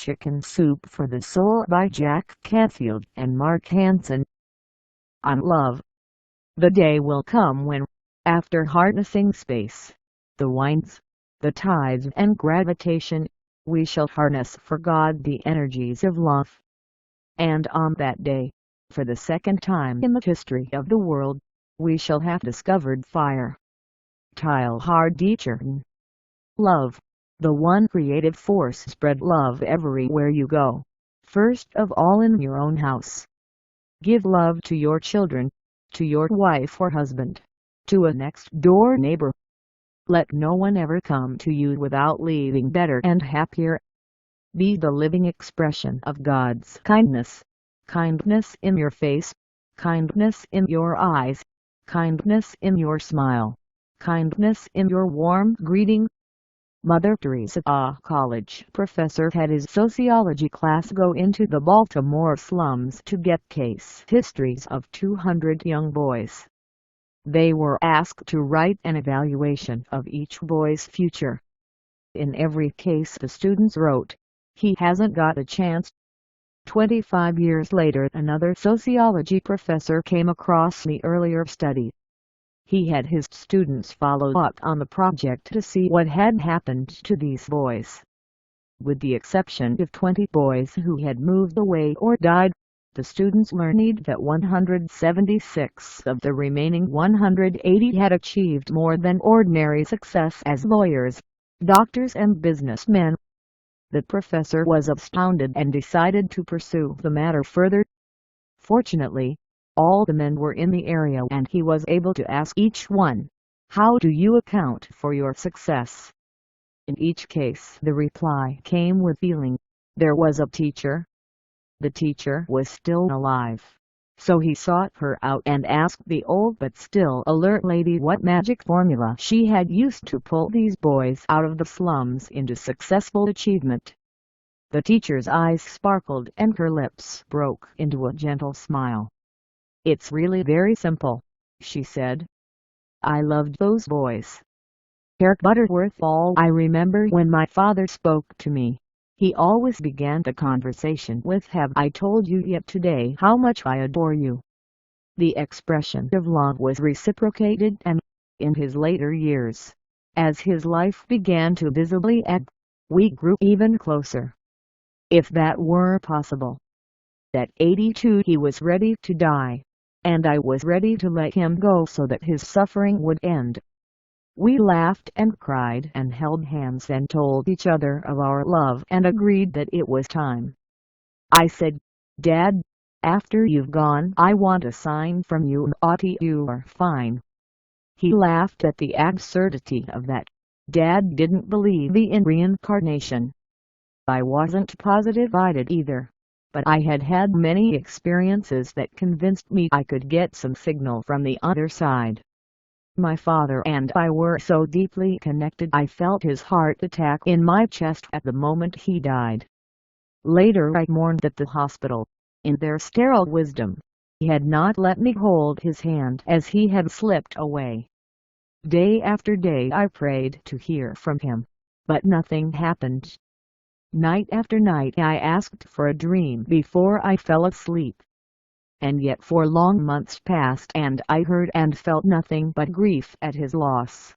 Chicken Soup for the Soul by Jack Canfield and Mark Hansen. On love. The day will come when, after harnessing space, the winds, the tides and gravitation, we shall harness for God the energies of love. And on that day, for the second time in the history of the world, we shall have discovered fire. Teilhard de Chardin. Love, the one creative force. Spread love everywhere you go, first of all in your own house. Give love to your children, to your wife or husband, to a next-door neighbor. Let no one ever come to you without leaving better and happier. Be the living expression of God's kindness. Kindness in your face, kindness in your eyes, kindness in your smile, kindness in your warm greeting. Mother Teresa, a college professor, had his sociology class go into the Baltimore slums to get case histories of 200 young boys. They were asked to write an evaluation of each boy's future. In every case the students wrote, "He hasn't got a chance." 25 years later another sociology professor came across the earlier study. He had his students follow up on the project to see what had happened to these boys. With the exception of 20 boys who had moved away or died, the students learned that 176 of the remaining 180 had achieved more than ordinary success as lawyers, doctors and businessmen. The professor was astounded and decided to pursue the matter further. Fortunately, all the men were in the area and he was able to ask each one, "How do you account for your success?" In each case the reply came with feeling. There was a teacher. The teacher was still alive, so he sought her out and asked the old but still alert lady what magic formula she had used to pull these boys out of the slums into successful achievement. The teacher's eyes sparkled and her lips broke into a gentle smile. "It's really very simple," she said. "I loved those boys." Herc Butterworth. All I remember when my father spoke to me, he always began the conversation with, "Have I told you yet today how much I adore you?" The expression of love was reciprocated and, in his later years, as his life began to visibly ebb, we grew even closer. If that were possible. At 82 he was ready to die, and I was ready to let him go so that his suffering would end. We laughed and cried and held hands and told each other of our love and agreed that it was time. I said, "Dad, after you've gone I want a sign from you, Auntie, you are fine." He laughed at the absurdity of that. Dad didn't believe in reincarnation. I wasn't positive I did either, but I had had many experiences that convinced me I could get some signal from the other side. My father and I were so deeply connected I felt his heart attack in my chest at the moment he died. Later I mourned at the hospital. In their sterile wisdom, he had not let me hold his hand as he had slipped away. Day after day I prayed to hear from him, but nothing happened. Night after night I asked for a dream before I fell asleep. And yet for long months passed and I heard and felt nothing but grief at his loss.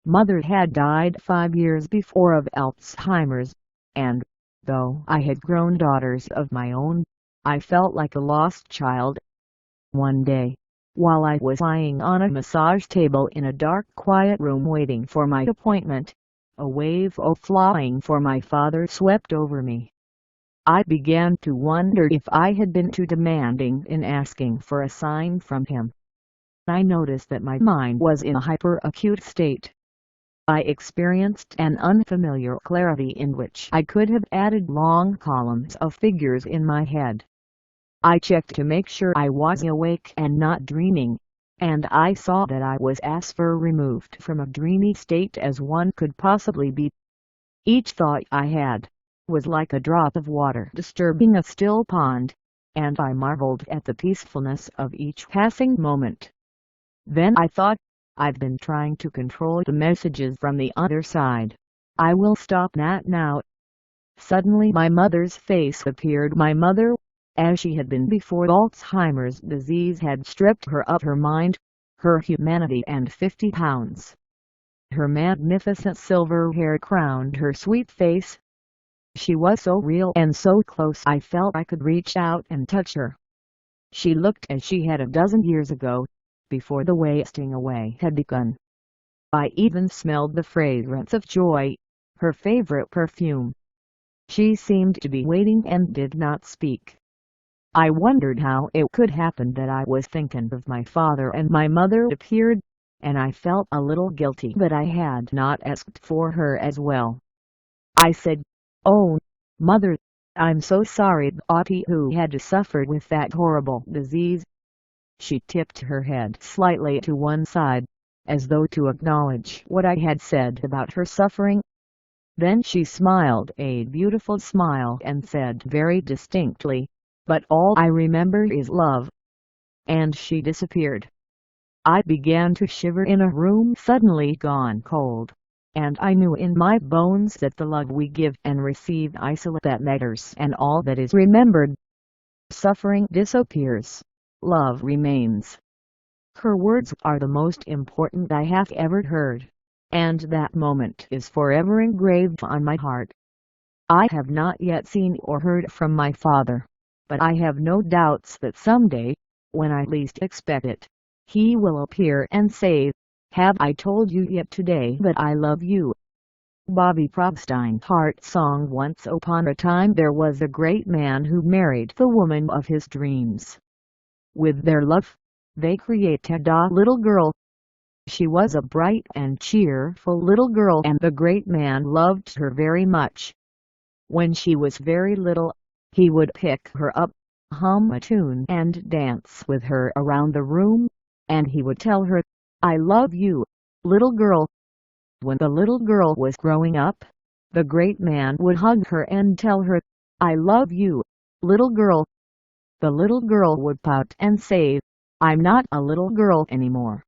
Mother had died 5 years before of Alzheimer's, and, though I had grown daughters of my own, I felt like a lost child. One day, while I was lying on a massage table in a dark quiet room waiting for my appointment, a wave of longing for my father swept over me. I began to wonder if I had been too demanding in asking for a sign from him. I noticed that my mind was in a hyperacute state. I experienced an unfamiliar clarity in which I could have added long columns of figures in my head. I checked to make sure I was awake and not dreaming, and I saw that I was as far removed from a dreamy state as one could possibly be. Each thought I had was like a drop of water disturbing a still pond, and I marveled at the peacefulness of each passing moment. Then I thought, "I've been trying to control the messages from the other side. I will stop that now." Suddenly my mother's face appeared. My mother, as she had been before Alzheimer's disease had stripped her of her mind, her humanity and 50 pounds. Her magnificent silver hair crowned her sweet face. She was so real and so close I felt I could reach out and touch her. She looked as she had a dozen years ago, before the wasting away had begun. I even smelled the fragrance of joy, her favorite perfume. She seemed to be waiting and did not speak. I wondered how it could happen that I was thinking of my father and my mother appeared, and I felt a little guilty that I had not asked for her as well. I said, "Oh, Mother, I'm so sorry Auntie who had to suffer with that horrible disease." She tipped her head slightly to one side, as though to acknowledge what I had said about her suffering. Then she smiled a beautiful smile and said very distinctly, "But all I remember is love." And she disappeared. I began to shiver in a room suddenly gone cold, and I knew in my bones that the love we give and receive isolate that matters and all that is remembered. Suffering disappears. Love remains. Her words are the most important I have ever heard, and that moment is forever engraved on my heart. I have not yet seen or heard from my father, but I have no doubts that someday, when I least expect it, he will appear and say, "Have I told you yet today that I love you?" Bobby Probstine Heart Song. Once upon a time there was a great man who married the woman of his dreams. With their love, they created a little girl. She was a bright and cheerful little girl and the great man loved her very much. When she was very little, he would pick her up, hum a tune and dance with her around the room, and he would tell her, "I love you, little girl." When the little girl was growing up, the great man would hug her and tell her, "I love you, little girl." The little girl would pout and say, "I'm not a little girl anymore."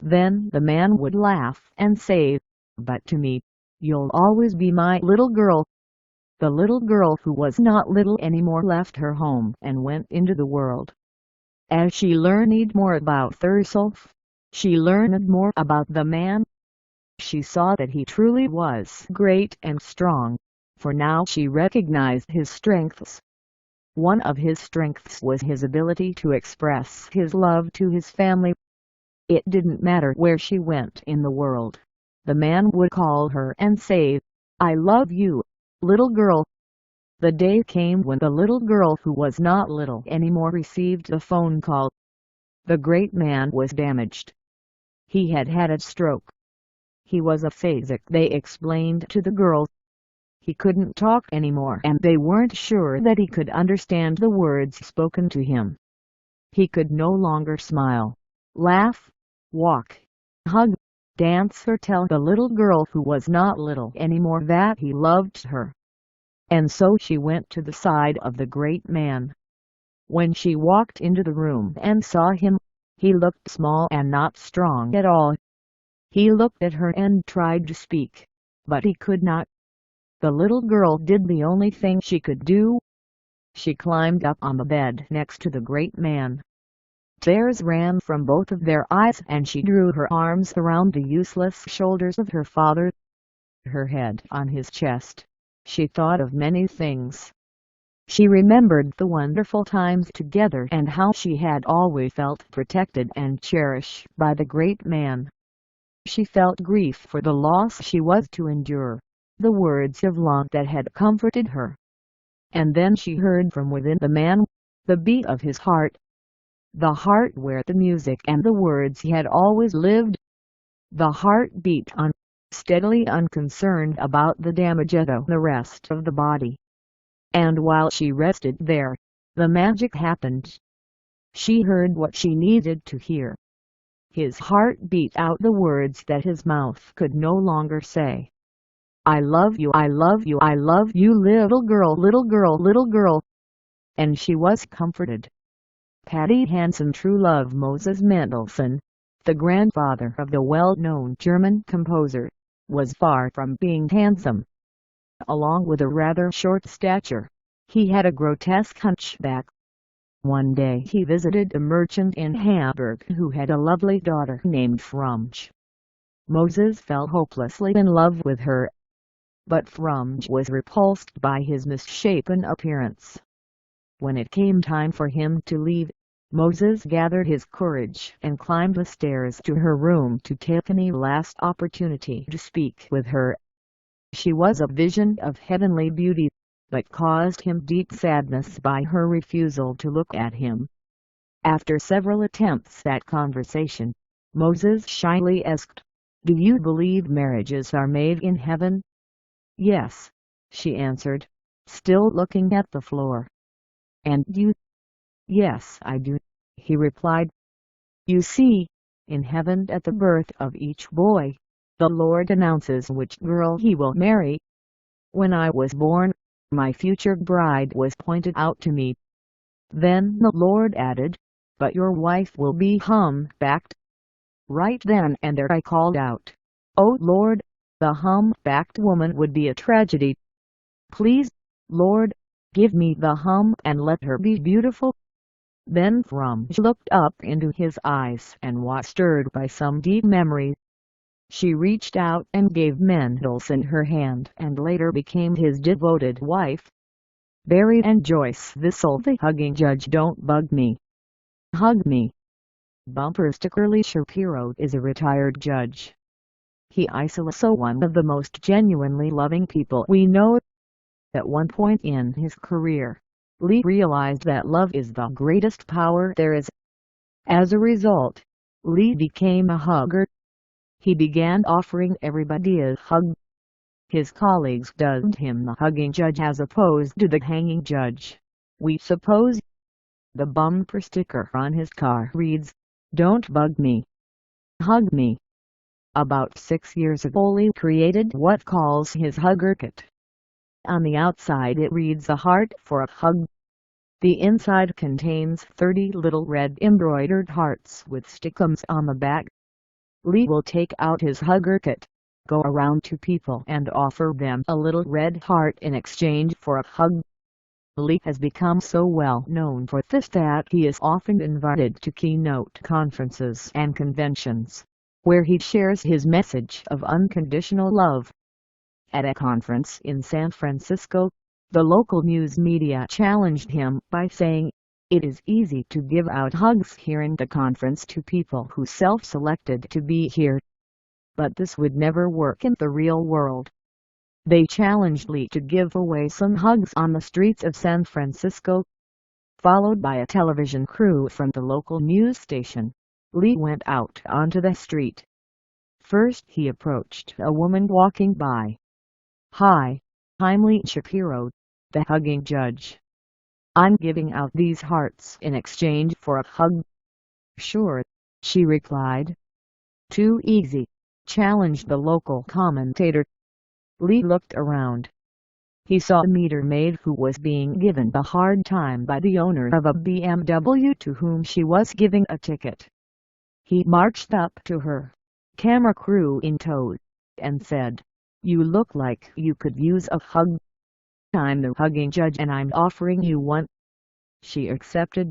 Then the man would laugh and say, "But to me, you'll always be my little girl." The little girl who was not little anymore left her home and went into the world. As she learned more about herself, she learned more about the man. She saw that he truly was great and strong, for now she recognized his strengths. One of his strengths was his ability to express his love to his family. It didn't matter where she went in the world, the man would call her and say, "I love you, little girl." The day came when the little girl who was not little anymore received a phone call. The great man was damaged. He had had a stroke. He was aphasic, they explained to the girl. He couldn't talk anymore and they weren't sure that he could understand the words spoken to him. He could no longer smile, laugh, walk, hug, dance or tell the little girl who was not little anymore that he loved her. And so she went to the side of the great man. When she walked into the room and saw him, he looked small and not strong at all. He looked at her and tried to speak, but he could not. The little girl did the only thing she could do. She climbed up on the bed next to the great man. Tears ran from both of their eyes and she drew her arms around the useless shoulders of her father. Her head on his chest, she thought of many things. She remembered the wonderful times together and how she had always felt protected and cherished by the great man. She felt grief for the loss she was to endure, the words of love that had comforted her. And then she heard from within the man, the beat of his heart. The heart where the music and the words had always lived. The heart beat on, steadily unconcerned about the damage to the rest of the body. And while she rested there, the magic happened. She heard what she needed to hear. His heart beat out the words that his mouth could no longer say. "I love you, I love you, I love you, little girl, little girl, little girl." And she was comforted. Patty Hansen. True love. Moses Mendelssohn, the grandfather of the well-known German composer, was far from being handsome. along with a rather short stature. He had a grotesque hunchback. One day he visited a merchant in Hamburg who had a lovely daughter named Frumge. Moses fell hopelessly in love with her, but Frumge was repulsed by his misshapen appearance. When it came time for him to leave, Moses gathered his courage and climbed the stairs to her room to take any last opportunity to speak with her. She was a vision of heavenly beauty, but caused him deep sadness by her refusal to look at him. After several attempts at conversation, Moses shyly asked, "Do you believe marriages are made in heaven?" "Yes," she answered, still looking at the floor. "And you?" "Yes, I do," he replied. "You see, in heaven at the birth of each boy, the Lord announces which girl he will marry. When I was born, my future bride was pointed out to me. Then the Lord added, 'But your wife will be hump-backed.' Right then and there I called out, 'Oh Lord, the hump-backed woman would be a tragedy. Please, Lord, give me the hump and let her be beautiful.'" Then Frumge looked up into his eyes and was stirred by some deep memory. She reached out and gave Mendelssohn her hand and later became his devoted wife. Barry and Joyce Thistle. The Hugging Judge. Don't bug me. Hug me. Bumper sticker. Lee Shapiro is a retired judge. He is also one of the most genuinely loving people we know. At one point in his career, Lee realized that love is the greatest power there is. As a result, Lee became a hugger. He began offering everybody a hug. His colleagues dubbed him the Hugging Judge as opposed to the Hanging Judge, we suppose. The bumper sticker on his car reads, "Don't bug me. Hug me." About 6 years ago Lee created what calls his Hugger Kit. On the outside it reads "A heart for a hug." The inside contains 30 little red embroidered hearts with stickums on the back. Lee will take out his Hugger Kit, go around to people and offer them a little red heart in exchange for a hug. Lee has become so well known for this that he is often invited to keynote conferences and conventions, where he shares his message of unconditional love. At a conference in San Francisco, the local news media challenged him by saying, "It is easy to give out hugs here in the conference to people who self-selected to be here. But this would never work in the real world." They challenged Lee to give away some hugs on the streets of San Francisco. Followed by a television crew from the local news station, Lee went out onto the street. First he approached a woman walking by. "Hi, I'm Lee Shapiro, the Hugging Judge. I'm giving out these hearts in exchange for a hug." "Sure," she replied. "Too easy," challenged the local commentator. Lee looked around. He saw a meter maid who was being given a hard time by the owner of a BMW to whom she was giving a ticket. He marched up to her, camera crew in tow, and said, "You look like you could use a hug. I'm the Hugging Judge and I'm offering you one." She accepted.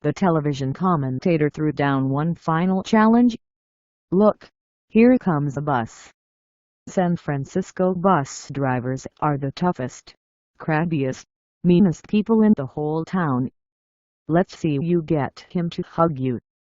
The television commentator threw down one final challenge. "Look, here comes a bus. San Francisco bus drivers are the toughest, crabbiest, meanest people in the whole town. Let's see you get him to hug you."